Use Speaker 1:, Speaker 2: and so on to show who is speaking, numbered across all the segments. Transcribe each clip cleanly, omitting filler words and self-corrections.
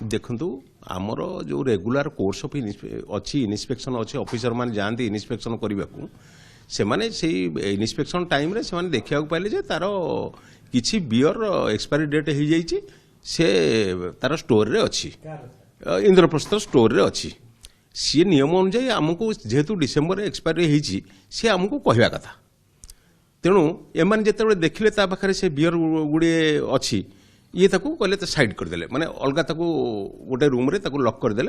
Speaker 1: देखु आमर जो रेगुलर कोर्स ऑफ अच्छी इन्स्पेक्शन अच्छे ऑफिसर माने जानती इन्स्पेक्शन करने को से माने से इन्स्पेक्शन टाइम रे से माने देखा पाइले जे तार किछि बियर एक्सपायरी डेट हो जाइए से तार स्टोर रे अच्छी इंद्रप्रस्थ स्टोर रे अच्छी सी नियम अनुजाई आमको जेहेतु डिसेम्बर एक्सपायरी होती सी आमको कहवा कथा तेणु एम जिते देखिले पाखे से बियर गुड़े अच्छी ये ताकू कहले तो साइड करदे माने अलग ताकू गोटे रूम रे ताकू लॉक करदे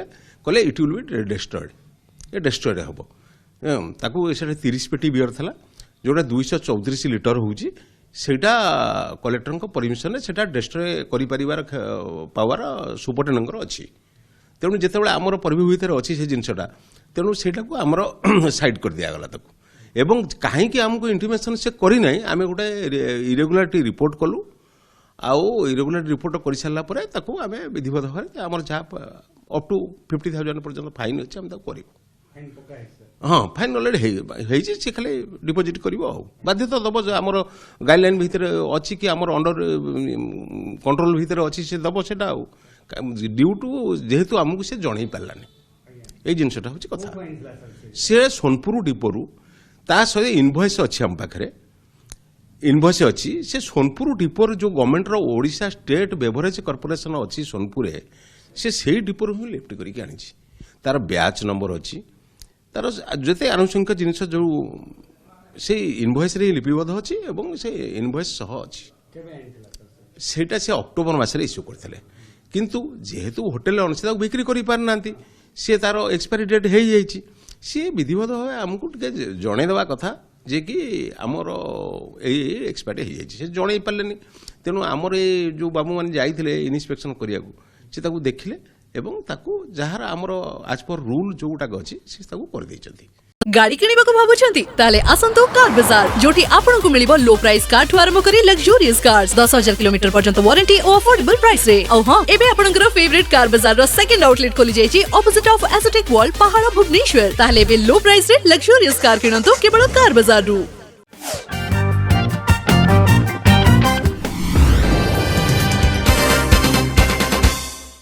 Speaker 1: कहले इट विल बी डेस्ट्रॉयड ये डेस्ट्रॉयड हम ताकू से 30 पेटी बियर था जोटा 234 लिटर होची सेटा कलेक्टर परमिशन से डेस्ट्रॉय कर पावर सुपरिटेडेंट अच्छी तेणु जिते आमर परभू भितर अच्छी से जिनटा तेणु सेटा को आमर साइड कर दिगला ताकू एवं कहीं आमको इंटिमेशन से करना आम गोटे इरेगुलारिटी रिपोर्ट कलु आउ इरेगुलर रिपोर्ट कर सारा पर आम विधिवत भाव आम जहाँ अप टू 50,000 पर्यटन फाइन अच्छे आम करूँ हाँ फाइन अलरेडी सी खाली डिपोजिट कर बाध्यता दब आम गाइडलाइन भितर अच्छी कि आम अंडर कंट्रोल भितर अच्छी से दब से ड्यू टू जेहेतु आमको से जन पारानी ये जिनटा हूँ कथा सी सोनपुर डिपोरू ता सहित इनभॉइस अच्छी आम पाखे इनभॉइस अच्छी से सोनपुर डिपोर जो government Odisha state beverage corporation अच्छी सोनपुर से डिपोर ही लिफ्ट करके आनी तार ब्याच नंबर अच्छी तार जिते आनुषंगिक जिनस जो से इनभॉइस रे लिपिबद्ध अच्छी एवं से इनभॉइस सह अच्छी सेटा से अक्टोबर मासरे इश्यू करते किंतु जेहेतु होटेल अनुसार बिक्री कर पारना सी तार एक्सपायरी डेट हो जाइए सी विधिवत भाव आमको जनईदेवा कथा जे कि आमर एक्सपायरी हो जाए जन पारे तेणु आमर ये जो बाबू मैंने जाते इन्स्पेक्शन करने से देखिले एवं ताकू जहार आमर आज पर रूल जोटाक अच्छी से कर देइछंती
Speaker 2: गाड़ी किनिबाको भाबुछंती ताले आसंतो कार बाजार जोटी आपनको मिलिबो लो प्राइस कार ठु आरंभ करी लग्जरियस कार्स 10,000 किलोमीटर पर्यंत वारंटी और अफोर्डेबल प्राइस रे औ हां एबे आपनकर फेवरेट कार बाजार रो सेकंड आउटलेट खोली जायछि ऑपोजिट ऑफ एसोटेक वॉल पहाड़ भुवनेश्वर ताले बे लो प्राइस रे लग्जरियस कार किनंतो केवल कार बाजार रु।